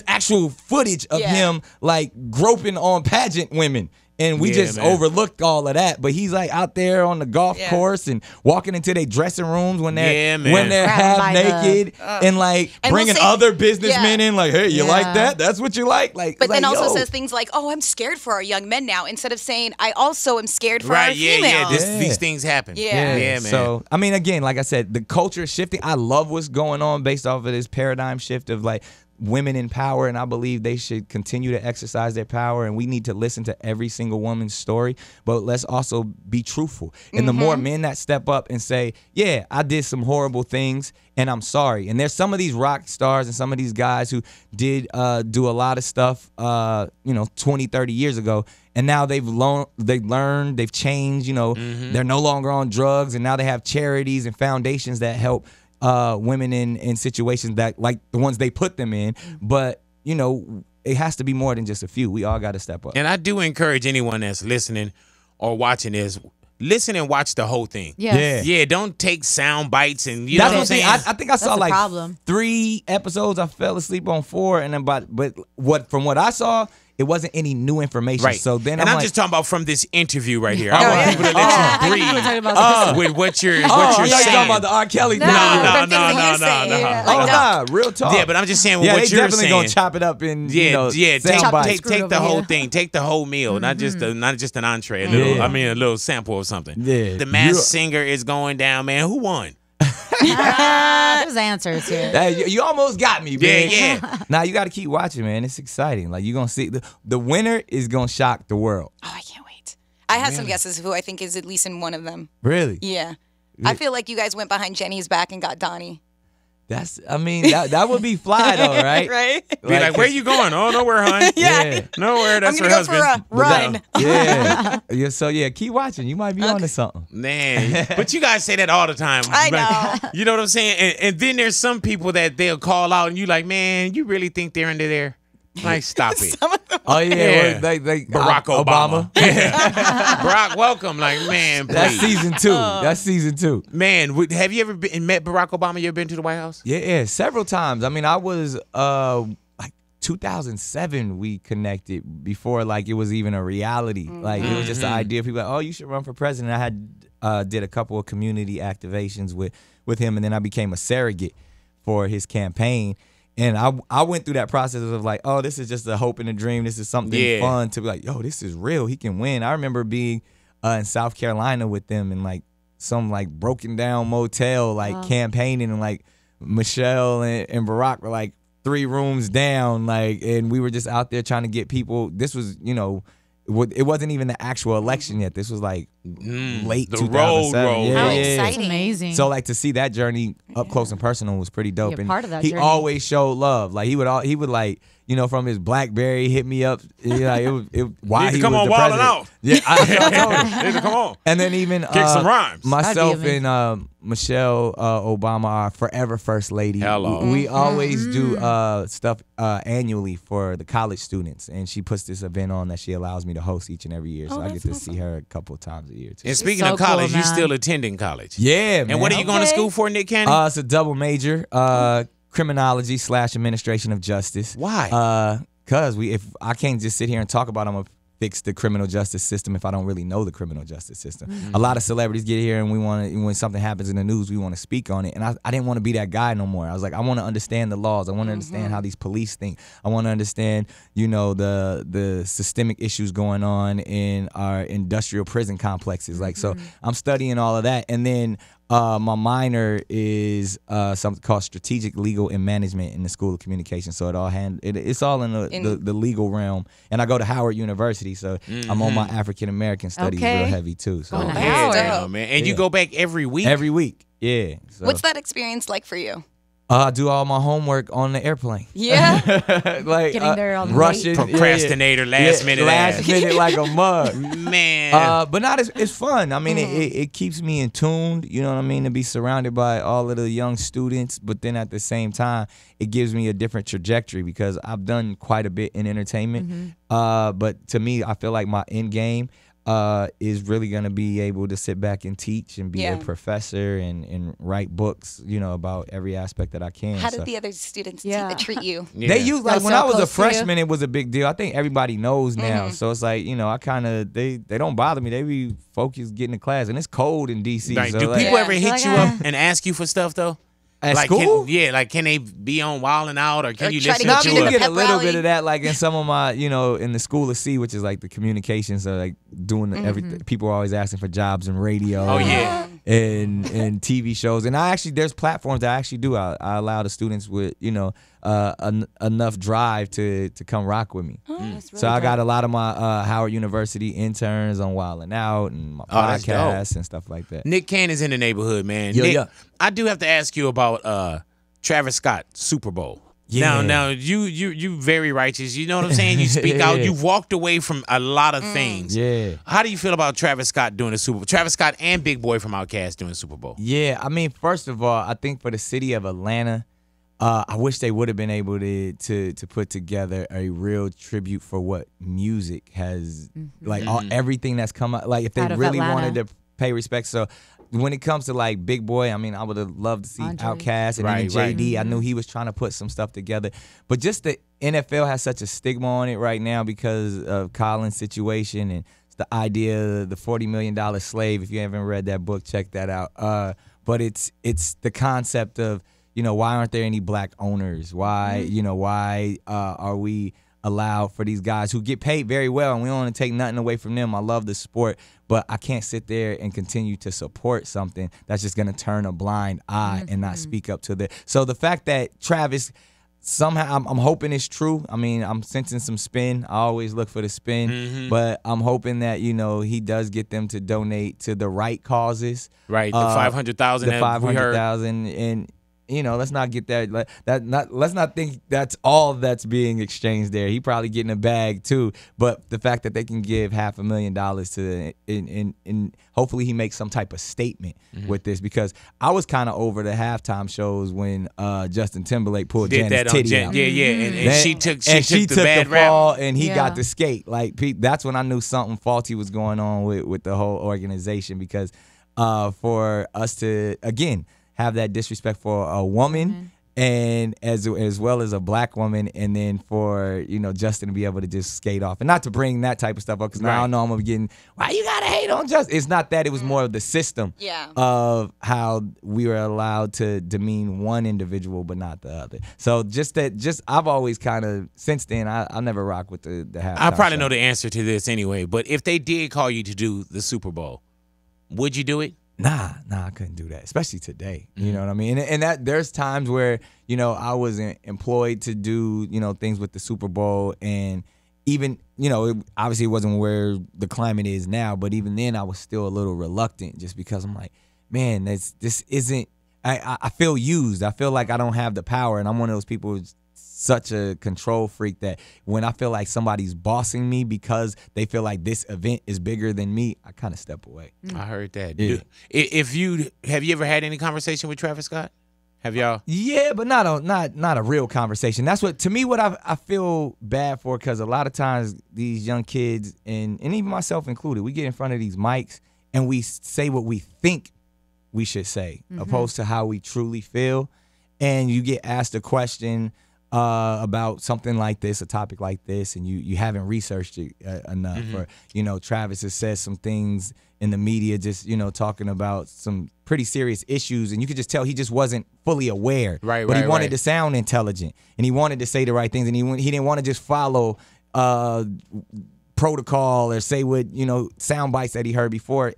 actual footage of him like groping on pageant women. And we just overlooked all of that, but he's like out there on the golf course and walking into their dressing rooms when they're half naked and like bringing other businessmen in, like, hey, you like that? That's what you like. Like,
but then also says things like, oh, I'm scared for our young men now, instead of saying I also am scared for our females.
These things happen.
Yeah,
man.
So I mean, again, like I said, the culture is shifting. I love what's going on based off of this paradigm shift of like women in power, and I believe they should continue to exercise their power, and we need to listen to every single woman's story, but let's also be truthful. And the more men that step up and say, yeah, I did some horrible things and I'm sorry. And there's some of these rock stars and some of these guys who did do a lot of stuff 20, 30 years ago, and now they've learned, they've changed, they're no longer on drugs, and now they have charities and foundations that help women in situations that like the ones they put them in. But it has to be more than just a few. We all got to step up.
And I do encourage anyone that's listening or watching this, listen and watch the whole thing. Yeah, don't take sound bites and you know what I'm saying.
I think I saw like 3 episodes. I fell asleep on 4, and then but from what I saw, it wasn't any new information.
Right.
So then
I'm just talking about from this interview right here. I want people to let you breathe with what you're saying.
You're talking about the R. Kelly thing.
No.
Real talk.
Yeah, but I'm just saying what
they
you're
definitely
saying.
gonna chop it up in
take the whole
here.
thing. Take the whole meal, not just an entree. A little sample of something.
Yeah.
The Masked Singer is going down, man. Who won?
There's answers here.
You almost got me, man.
Yeah.
Now you got to keep watching, man. It's exciting. Like, you're gonna see the winner is gonna shock the world.
Oh, I can't wait. I have some guesses who I think is at least in one of them.
Really?
Yeah. I feel like you guys went behind Jenny's back and got Donnie.
That would be fly though, right?
Right.
Be like, where you going? Oh, nowhere, hon. Nowhere. That's her husband.
I'm gonna go for a run.
So keep watching. You might be onto something.
Man, but you guys say that all the time.
I know.
You know what I'm saying? And then there's some people that they'll call out, and you like, man, you really think they're into there? Like, stop it.
Oh yeah,
Like Barack Obama. Barack, welcome. Like, man, please.
That's season 2. That's season 2.
Man, have you ever met Barack Obama? You ever been to the White House?
Yeah, several times. I mean, I was like 2007 we connected before like it was even a reality. Like, it was just the idea of people like, oh, you should run for president. I had did a couple of community activations with him, and then I became a surrogate for his campaign. And I went through that process of like, oh, this is just a hope and a dream. This is something fun to be like, yo, this is real. He can win. I remember being in South Carolina with them and like some like broken down motel, like campaigning, and like Michelle and Barack were like 3 rooms down, like, and we were just out there trying to get people. This was, you know, it wasn't even the actual election yet. This was like late
the
2007.
road.
How
Yeah.
exciting.
Amazing.
So like to see that journey up close and personal was pretty dope.
Be a
And
part of that
he
journey.
always showed love. Like he would like, you know, from his BlackBerry hit me up. You know, while
Need to
he
come
was
on
the
Wild 'N
president.
Out.
Yeah, I told him.
Need to come on.
And then even
Kick some rhymes.
myself
That'd be
and Michelle Obama, our forever first lady.
Hello.
We always do stuff annually for the college students, and she puts this event on that she allows me to host each and every year. So I get to see her a couple of times a year too.
And speaking
so
of college,
cool,
you
man.
still attending college.
Yeah, man.
And what are you going to school for, Nick Cannon?
It's a double major, criminology / administration of justice.
Why?
Cause if I can't just sit here and talk about I'm gonna fix the criminal justice system if I don't really know the criminal justice system. A lot of celebrities get here and we want to, when something happens in the news, we want to speak on it. And I didn't want to be that guy no more. I was like, I want to understand the laws. I want to understand how these police think. I want to understand, you know, the systemic issues going on in our industrial prison complexes. Like, so I'm studying all of that. And then my minor is something called strategic legal and management in the School of Communication. So it's all in the legal realm. And I go to Howard University, so I'm on my African American studies real heavy too. So
Going to
Yeah,
Howard.
man. And you go back every week?
every week, yeah. So,
What's that experience like for you?
I do all my homework on the airplane.
Yeah.
Like
Getting there on the
rushing,
Procrastinator, last minute
last minute like a mug.
Man.
But not it's fun. I mean, it keeps me in tune. You know what I mean? To be surrounded by all of the young students, but then at the same time, it gives me a different trajectory because I've done quite a bit in entertainment. But to me, I feel like my end game is really going to be able to sit back and teach and be a professor and write books, you know, about every aspect that I can.
How did the other students treat you?
Yeah.
They use, like,
That's
when
so
I was a
close to you.
freshman, it was a big deal. I think everybody knows now. So it's like, you know, I kind of, they don't bother me. They be focused getting to class. And it's cold in D.C.
Like,
so
do
like,
people ever hit
Like,
you up and ask you for stuff, though?
at
like,
school?
can they be on Wild 'N Out, or can
Or
you
try to
listen
No, I
get
to
mean,
you
you
to
get a
pep
little
rally.
bit of that, like in some of my, you know, in the School of C, which is like the communications, so like doing everything. People are always asking for jobs in radio.
Oh, yeah.
And TV shows. And there's platforms that I actually do. I allow the students with, you know, enough drive to come rock with me. So I got a lot of my Howard University interns on Wild 'N Out and my
that's dope.
podcasts and stuff like that.
Nick Cannon's in the neighborhood, man.
Yeah,
Nick,
yeah.
I do have to ask you about Travis Scott Super Bowl.
Yeah.
Now you very righteous. You know what I'm saying? You speak out. You've walked away from a lot of things.
Yeah.
How do you feel about Travis Scott doing the Super Bowl? Travis Scott and Big Boy from Outkast doing the Super Bowl.
Yeah, I mean, first of all, I think for the city of Atlanta, I wish they would have been able to put together a real tribute for what music has, like everything that's come out. Like if they
Out of
really
Atlanta.
wanted to pay respect. So when it comes to like Big Boy, I mean, I would have loved to see
Andre.
Outkast and
Right,
even JD. I knew he was trying to put some stuff together. But just the NFL has such a stigma on it right now because of Colin's situation and the idea of the $40 million slave. If you haven't read that book, check that out. But it's the concept of, you know, why aren't there any black owners? Why, you know, why are we allowed for these guys who get paid very well, and we don't want to take nothing away from them. I love the sport, but I can't sit there and continue to support something that's just going to turn a blind eye and not speak up to the. So the fact that Travis somehow, I'm hoping it's true. I mean, I'm sensing some spin. I always look for the spin, but I'm hoping that, you know, he does get them to donate to the right causes.
Right, the 500,000.
The 500,000, and you know, let's not get that. Let's not think that's all that's being exchanged there. He probably getting a bag too. But the fact that they can give $500,000 to, and hopefully he makes some type of statement with this, because I was kind of over the halftime shows when Justin Timberlake pulled
Did
Janet's
that on
titty out.
and she took the
took
bad
the
rap.
fall, and he
Yeah.
got the skate. Like that's when I knew something faulty was going on with the whole organization, because for us to again have that disrespect for a woman and as well as a black woman, and then for Justin to be able to just skate off, and not to bring that type of stuff up because now I know I'm gonna be getting, why you gotta hate on Justin? It's not that. It was more of the system of how we were allowed to demean one individual but not the other. So I've always kind of, since then, I never rock with the halftime
I probably
show.
know the answer to this anyway, but if they did call you to do the Super Bowl, would you do it?
Nah, I couldn't do that, especially today. You know what I mean? And that there's times where, I was employed to do, things with the Super Bowl, and even, obviously it wasn't where the climate is now, but even then I was still a little reluctant just because I'm like, man, this isn't, I feel used. I feel like I don't have the power, and I'm one of those people who's such a control freak that when I feel like somebody's bossing me because they feel like this event is bigger than me, I kind of step away.
I heard that.
Yeah.
Have you ever had any conversation with Travis Scott? Have y'all?
Yeah, but not a real conversation. That's what, to me, what I feel bad for, because a lot of times these young kids, and even myself included, we get in front of these mics and we say what we think we should say, opposed to how we truly feel. And you get asked a question about something like this, a topic like this, and you haven't researched it enough. Or, Travis has said some things in the media just, talking about some pretty serious issues, and you could just tell he just wasn't fully aware. But he wanted to sound intelligent, and he wanted to say the right things, and he didn't want to just follow protocol or say what, sound bites that he heard before,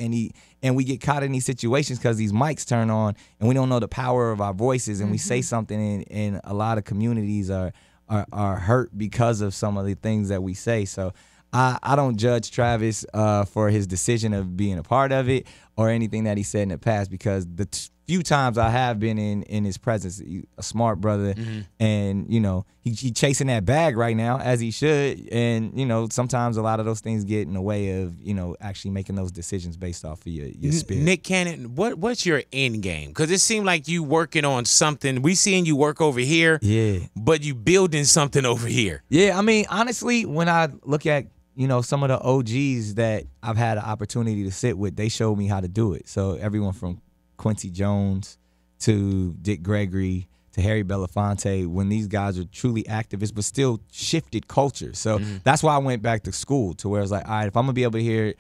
and we get caught in these situations because these mics turn on and we don't know the power of our voices, and we say something, and a lot of communities are hurt because of some of the things that we say. So I don't judge Travis for his decision of being a part of it or anything that he said in the past, because the few times I have been in his presence, a smart brother, and he chasing that bag right now, as he should, and sometimes a lot of those things get in the way of actually making those decisions based off of your spirit.
Nick Cannon, what's your end game? Because it seemed like you working on something. We seeing you work over here, but you building something over here.
Yeah, I mean, honestly, when I look at some of the OGs that I've had an opportunity to sit with, they showed me how to do it. So everyone from Quincy Jones to Dick Gregory to Harry Belafonte, when these guys are truly activists but still shifted culture. So that's why I went back to school, to where it's like, all right, if I'm going to be able to hear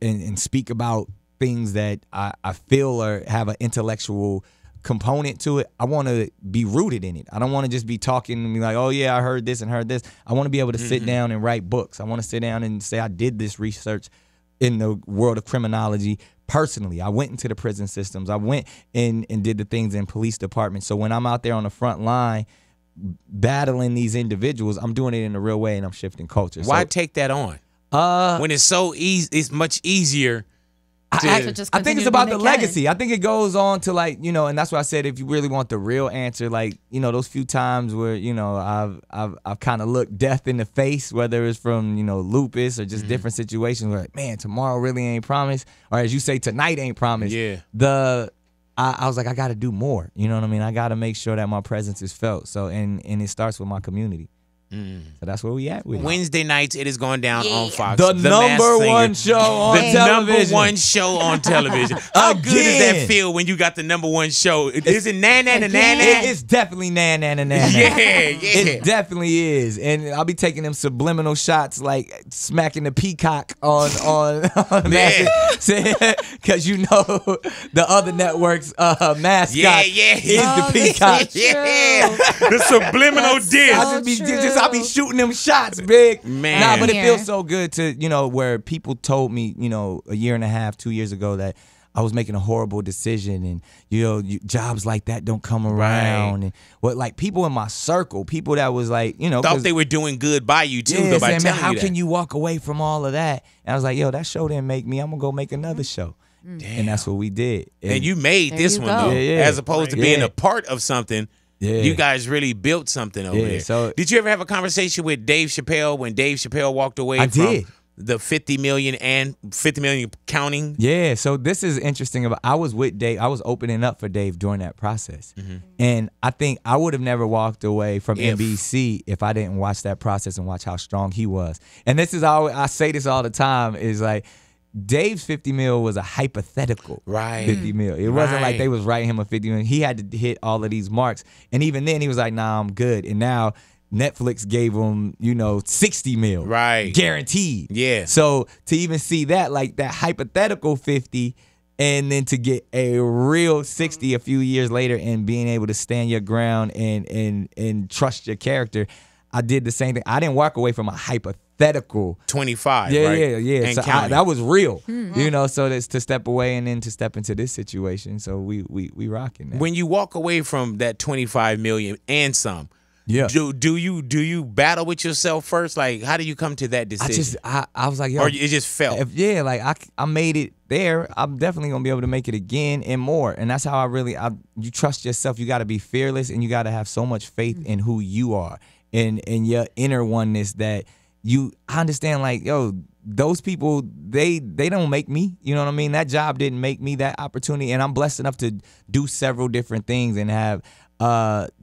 and speak about things that I feel or have an intellectual component to it, I want to be rooted in it. I don't want to just be talking and be like, oh yeah, I heard this and heard this. I want to be able to sit down and write books. I want to sit down and say I did this research in the world of criminology personally. I went into the prison systems. I went and did the things in police departments. So when I'm out there on the front line battling these individuals, I'm doing it in a real way, and I'm shifting culture.
Why take that on? When it's so easy, it's much easier.
I think it's about the legacy. I think it goes on to, like, and that's why I said, if you really want the real answer, like, those few times where, I've kind of looked death in the face, whether it's from, lupus or just different situations where, like, man, tomorrow really ain't promised, or as you say, tonight ain't promised.
Yeah.
I was like, I got to do more. You know what I mean? I got to make sure that my presence is felt. So, and it starts with my community. So that's where we at with it.
Wednesday nights, it is going down on Fox.
The number one show on television.
The number one show on television. How good does that feel when you got the number one show? Is it Nan Nan and Nan Nan?
It's definitely Nan Nan and Nan Nan.
Yeah.
It definitely is. And I'll be taking them subliminal shots, like smacking the peacock on because the other network's mascot is the peacock.
The subliminal diss.
I'll be shooting them shots, big.
Man.
Nah, but it feels so good to, where people told me, a year and a half, 2 years ago, that I was making a horrible decision, and, jobs like that don't come around. And like people in my circle, people that was like,
thought they were doing good by you too.
Yeah, saying, man, how can you walk away from all of that? And I was like, yo, that show didn't make me. I'm going to go make another show. Damn. And that's what we did.
And you made this one, though, as opposed to being a part of something. Yeah. You guys really built something over there. So, did you ever have a conversation with Dave Chappelle when Dave Chappelle walked away from the 50 million and 50 million counting?
Yeah, so this is interesting. I was with Dave. I was opening up for Dave during that process. And I think I would have never walked away from NBC if I didn't watch that process and watch how strong he was. And this is I say this all the time, is like, Dave's 50 mil was a hypothetical 50 mil. It wasn't like they was writing him a 50 mil. He had to hit all of these marks. And even then he was like, nah, I'm good. And now Netflix gave him, 60 mil. Guaranteed.
Yeah.
So to even see that, like that hypothetical 50 and then to get a real 60 a few years later and being able to stand your ground and trust your character, I did the same thing. I didn't walk away from a hypothetical
25.
Yeah.
And
so that was real, So that's to step away and then to step into this situation. So we rocking that.
When you walk away from that 25 million and some, do you battle with yourself first? Like, how do you come to that decision?
I was like, yo,
or it just felt.
I made it there. I'm definitely gonna be able to make it again and more. And that's how you trust yourself. You got to be fearless and you got to have so much faith in who you are and your inner oneness that I understand. Like, yo, those people, they don't make me. You know what I mean? That job didn't make me, that opportunity, and I'm blessed enough to do several different things and have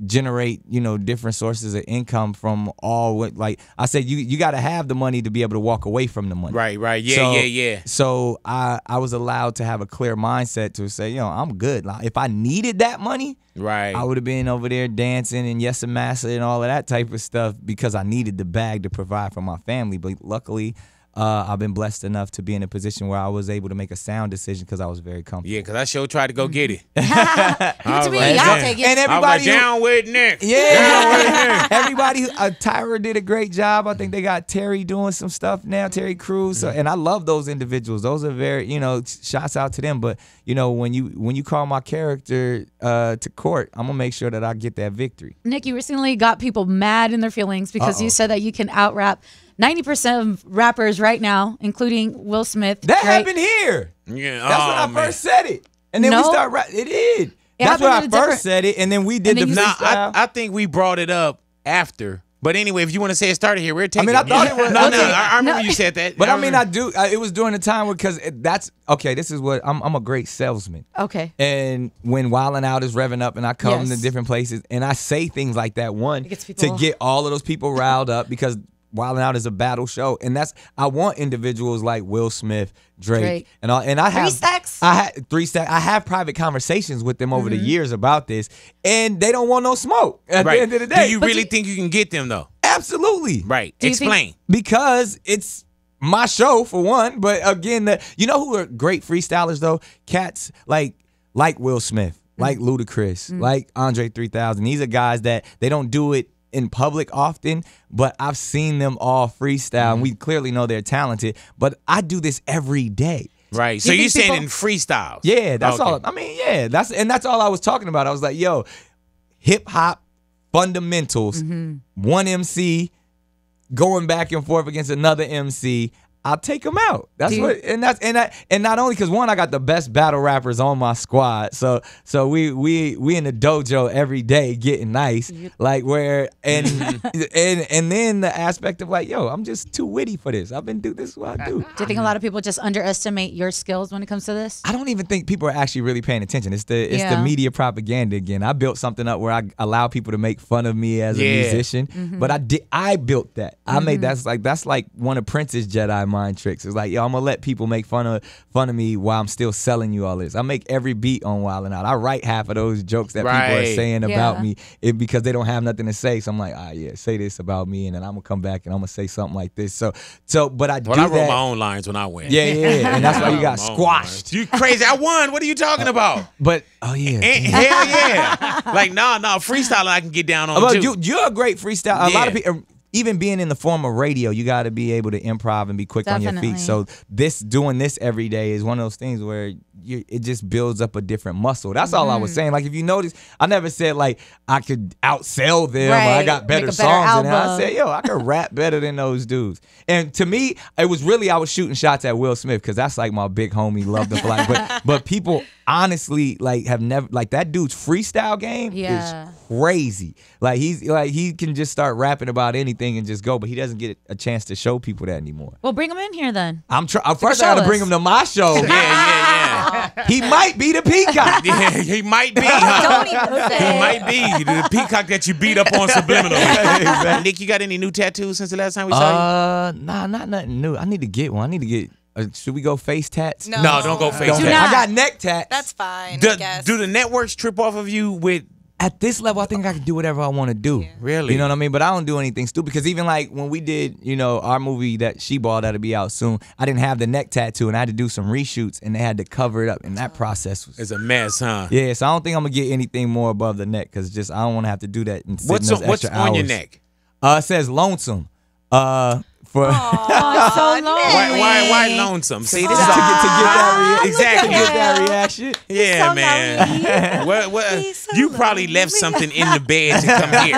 generate different sources of income from like I said, you got to have the money to be able to walk away from the money.
Right. Yeah.
So I was allowed to have a clear mindset to say, I'm good. Like, if I needed that money, I would have been over there dancing and yes and massa and all of that type of stuff because I needed the bag to provide for my family. But luckily, I've been blessed enough to be in a position where I was able to make a sound decision because I was very comfortable.
Yeah, because I sure tried to go get it.
I'll take it.
And everybody
down with Nick.
Yeah. Everybody, Tyra did a great job. I think they got Terry doing some stuff now, Terry Crews. And I love those individuals. Those are very, shouts out to them. But, when you call my character to court, I'm going to make sure that I get that victory.
Nick, you recently got people mad in their feelings because you said that you can out-rap 90% of rappers right now, including Will Smith.
That happened here.
Yeah,
that's when I first said it. And then we started rapping. It did. That's when I first said it, and then we did the freestyle.
I think we brought it up after. But anyway, if you want to say it started here, we're taking it.
I thought it was.
I remember you said that.
But I do. It was during the time because this is what, I'm a great salesman.
Okay.
And when Wildin' Out is revving up and I come to different places and I say things like that, to get all of those people riled up because Wildin' Out is a battle show, and I want individuals like Will Smith, Drake. And all. And I have
3 Stacks.
I have private conversations with them over the years about this, and they don't want no smoke at the end of the day.
Do you really think you can get them though?
Absolutely.
Right. Explain.
Because it's my show for one, but again, you know who are great freestylers though? Cats like Will Smith, like Ludacris, like Andre 3000. These are guys that they don't do it in public often, but I've seen them all freestyle, and we clearly know they're talented. But I do this every day.
Right. So you're saying in freestyles?
Yeah, that's all. I mean, yeah, that's all I was talking about. I was like, yo, hip hop fundamentals. One MC going back and forth against another MC. I'll take them out. That's and not only because I got the best battle rappers on my squad. So we in the dojo every day getting nice. Like and then the aspect of like, yo, I'm just too witty for this. This is what I do.
Do you think a lot of people just underestimate your skills when it comes to this?
I don't even think people are actually really paying attention. It's the media propaganda again. I built something up where I allow people to make fun of me as a musician. But I built that. I made that's like one of Prince's Jedi mind tricks. It's like, yo, I'm gonna let people make fun of me while I'm still selling you all this. I make every beat on Wildin' Out. I write half of those jokes that people are saying about me because they don't have nothing to say. So I'm like, say this about me, and then I'm gonna come back and I'm gonna say something like this. But I wrote
my own lines when I win.
Yeah, and that's why you got squashed.
You crazy? I won. What are you talking about?
But hell
yeah. Like freestyling I can get down on too.
You're a great freestyle. A lot of people. Even being in the form of radio, you got to be able to improv and be quick on your feet. So doing this every day is one of those things where it just builds up a different muscle. That's all I was saying. Like, if you notice, I never said like I could outsell them or I got better songs. And I said, yo, I could rap better than those dudes. And to me, it was really, I was shooting shots at Will Smith because that's like my big homie, loved him for life. But people honestly have never, that dude's freestyle game is crazy. He can just start rapping about anything and just go, but he doesn't get a chance to show people that anymore.
Well, bring him in here then.
First I got to bring him to my show. He might be the peacock.
Yeah, he might be. Huh? Don't even say. He might be the peacock that you beat up on subliminally. Exactly. Nick, you got any new tattoos since the last time we saw you?
Nah, not nothing new. I need to get one. I need to get Should we go face tats?
No,
don't go face tats.
I got neck tats.
That's fine. I guess.
Do the networks trip off of you with?
At this level, I think I can do whatever I want to do.
Yeah.
Really?
You know what I mean? But I don't do anything stupid. Because even like when we did, our movie that She Ball that'll be out soon, I didn't have the neck tattoo and I had to do some reshoots and they had to cover it up. And that process was...
It's a mess, huh?
Yeah, so I don't think I'm going to get anything more above the neck because just I don't want to have to do that. And
What's on your neck?
It says lonesome. For
Oh, so lonely.
Why lonesome? See, this is
to get that
exactly.
to get that reaction.
Yeah,
so
man. You probably left something in the bed to come here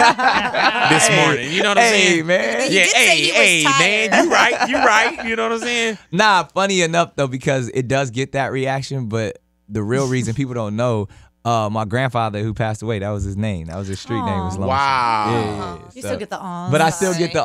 this morning. You know what I'm saying?
Hey, man.
He did say he was tired.
Man. You right. You know what I'm saying?
Nah, funny enough though, because it does get that reaction, but the real reason people don't know, my grandfather who passed away, that was his name. That was his street name. Was Lonesome.
Wow.
Yeah.
You still get the on.
But I still get the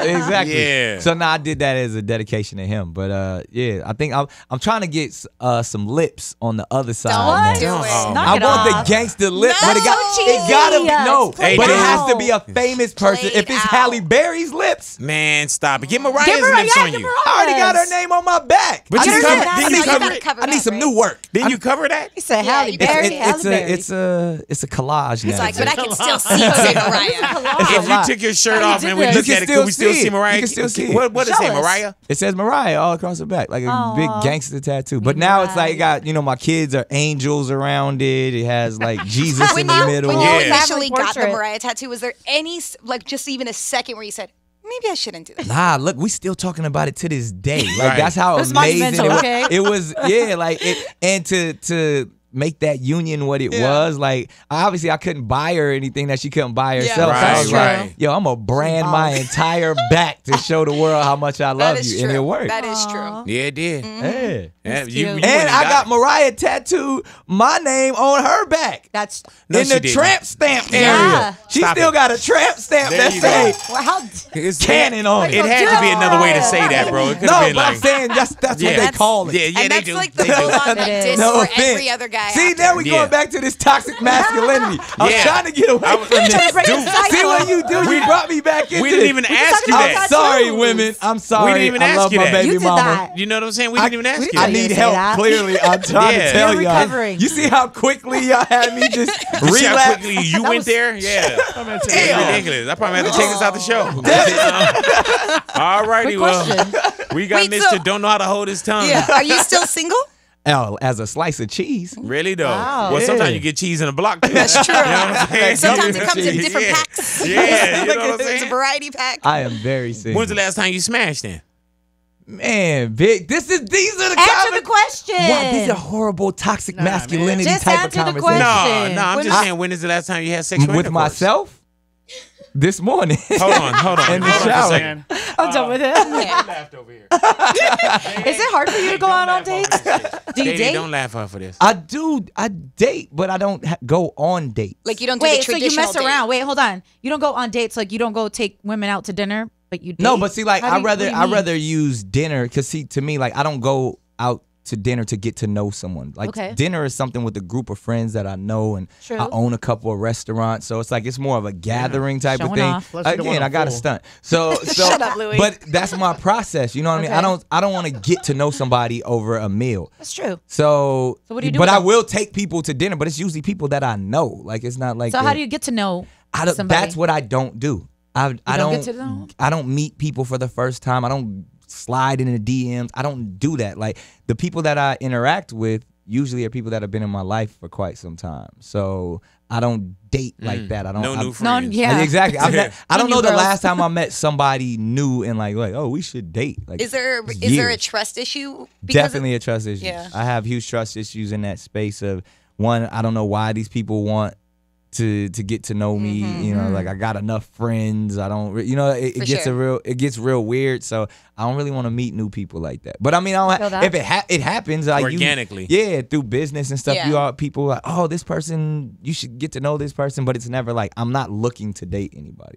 exactly.
Yeah.
So now I did that as a dedication to him. But yeah, I think I'm trying to get some lips on the other side.
Don't
now.
do it.
Knock
I
it
want
off.
the gangster lip,
No,
but it
cheesy.
gotta be no.
It's played
But it has
out.
to be a famous person.
Played
If it's
out.
Halle Berry's lips,
Man, stop it. Get Mariah's
Give her,
lips
yeah,
on
give
you.
her
I already got her name on my back.
But
I
you
need
covered-
some-
didn't
I
you
need
cover
some-
it?
Cover
I need
that,
some
right?
new work.
Didn't you cover that?
He said
Yeah,
Halle
you
Berry.
got
Halle Berry.
It's a collage now.
It's like, but I can still see Mariah.
It's a
If you
lot.
took your shirt
Oh, you
off
did
and we
this.
look
You
at
can
it, could we
still
still
see
see
it.
Mariah?
You can still see it.
What does it
Show
say,
us.
Mariah?
It says Mariah all across the back, like a big gangster tattoo. But now it's like it got, my kids are angels around it. It has like Jesus in the middle.
When you
Yeah.
initially got the
Portrait.
Mariah tattoo, was there any, like, just even a second where you said, maybe I shouldn't do this?
Nah, look, we still talking about it to this day. Like
Right.
that's how
It was
amazing
monumental,
it was.
okay?
It was, yeah, like it, and to make that union what it was, like obviously I couldn't buy her anything that she couldn't buy herself.
Right,
so I was
right.
like, yo, I'm gonna brand my entire back to show the world how much I
That
love
is
you,
true.
and it worked.
That is true.
Yeah, it did.
Yeah.
Yeah, you
cute.
went
And I got
it.
Mariah tattooed my name on her back.
That's
No,
in
she
the
didn't.
tramp stamp area.
Yeah.
She
Stop
still
it.
got a tramp stamp
There
that
you
say
go.
well, how
It's
Canon on
It
it.
had to be another way to say that, bro. It could
No,
have
but
been like,
I'm saying that's what
Yeah.
they call it.
yeah,
And
they
that's
do.
like the
They do.
full-on
It is.
diss
No
for
offense.
every other guy.
See,
after.
now we
Yeah.
going back to this toxic masculinity. I'm
Yeah.
trying to get away from this.
bring it back.
See what you do? You brought me back into
We didn't
this.
even
just
ask you
talking about
I'm
that.
sorry,
tattoos.
women. I'm sorry.
We didn't even
I
ask
love
you
my
that.
baby
You did
mama.
that.
You know what I'm saying? We didn't even ask you
I
that.
need
say
help.
that.
Clearly, I'm trying
Yeah.
to tell
You're
y'all.
recovering.
You see how quickly y'all had me just
You see how
relapse?
quickly you went there? Yeah. It's ridiculous. I probably have to take this out the show. All righty,
Good
well,
question.
we got
Wait,
Mr.
so-
Don't Know How to Hold His Tongue.
Yeah. Are you still single?
Oh, as a slice of cheese.
Really though.
Wow.
Well, sometimes
Yeah.
you get cheese in a block too.
That's true.
You know what I'm saying?
Sometimes it comes in
Yeah.
different packs.
Yeah, you know
Like
what I'm
it's a
saying?
variety pack.
I am very single.
When's the last time you smashed then?
Man, big. These are the
Answer the question.
Wow, these are horrible toxic masculinity
Just
type of
answer the
conversations.
question.
No, I'm
When
just
I-
saying, when is the last time you had sexual
With
intercourse?
myself this morning.
Hold on.
In the
Hold on for a
shower.
second.
I'm done with it.
Laughed over here.
Is it hard for you to go out on dates? Do you
Katie,
date?
don't laugh her for this.
I date, but I don't go on dates.
Like you don't do
Wait,
the
so
traditional
you mess
date.
around. Wait, hold on. You don't go on dates. Like you don't go take women out to dinner, but you date?
No, but see, like
How do
I
you- what do
rather
you
I
mean?
rather use dinner because see, to me, like I don't go out to dinner to get to know someone. Like
Okay.
dinner is something with a group of friends that I know, and
True.
I own a couple of restaurants, so it's like it's more of a gathering type of
Showing
thing.
off.
Plus you don't
Again,
want
I got to
fool.
stunt. So
Shut up, Louis.
But that's my process. You know what I mean?
Okay.
I don't want to get to know somebody over a meal.
That's true.
So
what do you do
But
with
I
them?
will take people to dinner, but it's usually people that I know. Like it's not like
So how do you get to know somebody?
that's what I don't do. I
don't get to know?
I don't meet people for the first time. I don't slide in the DMs. I don't do that. Like the people that I interact with usually are people that have been in my life for quite some time. So I don't date like that. I don't.
No
I-
new friends.
yeah.
Exactly. I don't
No
know
new
the
girls.
last time I met somebody new and like oh we should date. Like
Is there
it's
a
years.
trust issue? Because of-
Definitely a trust issue.
Yeah.
I have huge trust issues in that space of one, I don't know why these people want to get to know me. You know, like I got enough friends. I don't, it
For
gets
sure.
it gets real weird. So I don't really want to meet new people like that. But I mean, I
Feel
don't,
that.
if it happens like
Organically.
yeah, through business and stuff.
Yeah.
You are people like, oh, this person, you should get to know this person. But it's never like I'm not looking to date anybody.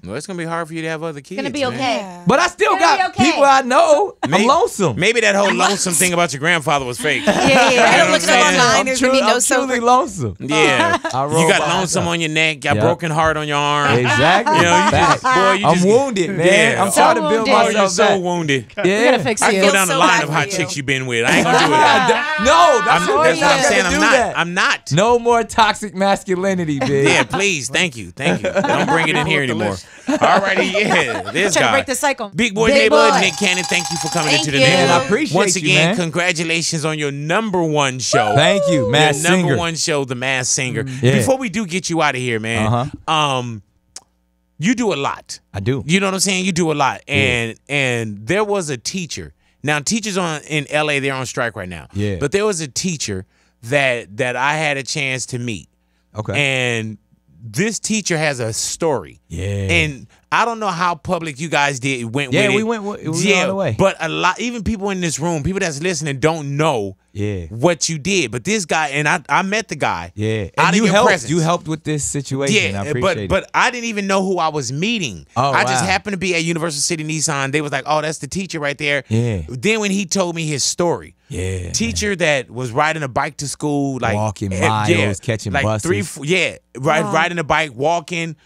Well, it's gonna be hard for you to have other kids.
It's gonna be
man.
okay.
Yeah.
But I still got people I know. I'm lonesome.
Maybe that whole lonesome thing about your grandfather was fake.
Yeah. I don't look it up online. There's gonna be no
I'm truly lonesome.
Yeah.
I
You
roll
got
by
lonesome
myself.
on your neck, got broken heart on your arm.
Exactly.
You know, you just, boy, you
I'm
just
wounded, man.
Yeah.
I'm trying to
So
build
wounded.
Oh, you're
myself
so
back.
wounded.
We
Yeah.
gotta fix
I
you.
can go down the
so
line
bad
of
for
hot
you.
chicks you've been with. I ain't gonna do it.
No, that's
That's what I'm saying. I'm not.
No more toxic masculinity, bitch.
Yeah, please. Thank you. Don't bring it in here anymore. Alrighty, yeah. This
Trying to
guy.
break the cycle.
Big Boy
Big
Neighborhood,
boy.
Nick Cannon, thank you for coming
Thank
into the
you.
neighborhood.
Man, I appreciate
Once
you,
again,
man.
congratulations on your #1 show.
Thank you,
Your
Mass Singer.
#1 show, The Masked Singer.
Yeah.
Before we do get you out of here, man, you do a lot.
I do.
You know what I'm saying? You do a lot. And there was a teacher. Now, teachers in LA, they're on strike right now.
Yeah.
But there was a teacher that I had a chance to meet.
Okay.
And this teacher has a story.
Yeah.
And I don't know how public you guys went with it.
Yeah, we went all the way.
But a lot, even people in this room, people that's listening don't know what you did. But this guy, and I met the guy.
Yeah.
Out
And
of your
helped.
presence.
You helped with this situation. I appreciate it.
But I didn't even know who I was meeting.
Oh,
I just
wow.
happened to be at Universal City Nissan. They was like, oh, that's the teacher right there.
Yeah.
Then when he told me his story.
Yeah.
Teacher that was riding a bike to school, like
Walking miles, catching
like
buses.
riding a bike, walking,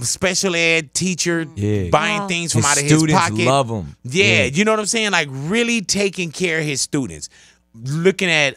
special ed teacher, buying things from
His
out of his
students
pocket.
love him.
Yeah, you know what I'm saying? Like really taking care of his students. Looking at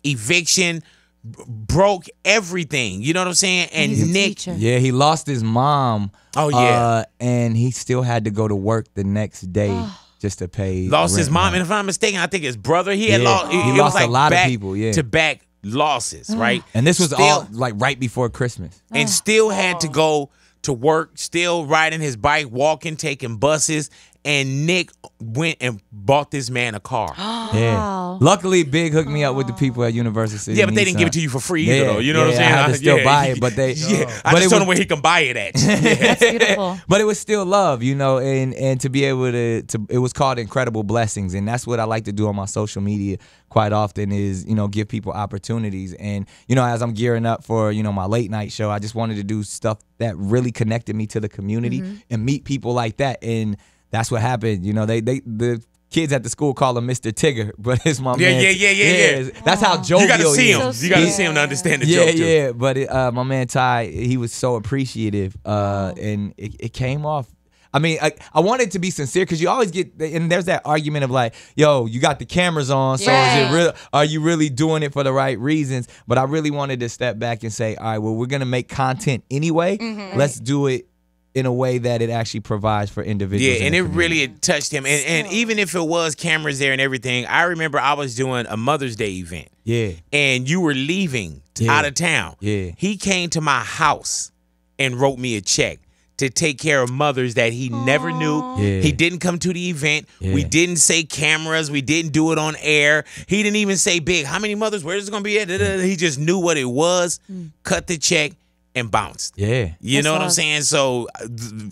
eviction, broke everything. You know what I'm saying? And
He's a
Nick,
teacher.
Yeah, he lost his mom.
Oh, yeah.
And he still had to go to work the next day just to pay.
lost his
rent
mom,
money.
and if I'm not mistaken, I think his brother. He had
Yeah.
lost.
He
It was
lost a
like
lot of
back
people, yeah.
to back losses, right?
And this was
Still-
all like right before Christmas.
and still had to go to work, still riding his bike, walking, taking buses. And Nick went and bought this man a car.
Yeah. Luckily, Big hooked me up with the people at Universal City.
Yeah, but they didn't give it to you for free either, though. You know what I'm saying?
I had to still buy it, but they.
I
but
just
it
told him
was,
where he can buy it at.
That's beautiful.
but it was still love, you know, and to be able to it was called Incredible Blessings, and that's what I like to do on my social media quite often is, you know, give people opportunities. And, you know, as I'm gearing up for, you know, my late night show, I just wanted to do stuff that really connected me to the community and meet people like that. And that's what happened. You know, the kids at the school call him Mr. Tigger, but it's my man.
Yeah.
That's how jovial
You got to see
he
him.
is.
You got to see him to understand the
Yeah,
joke, too.
yeah. But my man Ty, he was so appreciative, and it came off. I mean, I wanted to be sincere because you always get, and there's that argument of like, yo, you got the cameras on, so is it real? Are you really doing it for the right reasons? But I really wanted to step back and say, all right, well, we're gonna make content anyway. Let's do it in a way that it actually provides for individuals.
Yeah, and it really touched him. And even if it was cameras there and everything, I remember I was doing a Mother's Day event.
Yeah.
And you were leaving out of town.
Yeah.
He came to my house and wrote me a check to take care of mothers that he never knew.
Yeah.
He didn't come to the event.
Yeah.
We didn't say cameras. We didn't do it on air. He didn't even say, Big, how many mothers? Where is it going to be at? He just knew what it was, cut the check, and bounced.
Yeah.
You know what I'm saying? So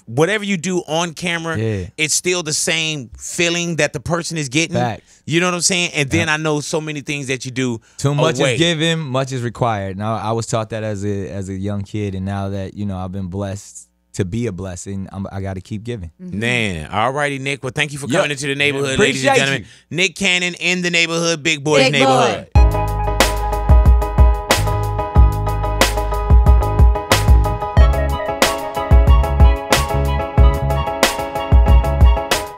whatever you do on camera,
Yeah.
it's still the same feeling that the person is getting.
Facts.
You know what I'm saying? And then I know so many things that you do.
Too much
away.
is given, much is required. Now I was taught that as a young kid, and now that, you know, I've been blessed to be a blessing, I got to keep giving.
Man, all righty, Nick. Well, thank you for coming into the neighborhood,
Appreciate
ladies and gentlemen.
you.
Nick Cannon in the neighborhood, Big Boy's
Big
neighborhood.
Boy.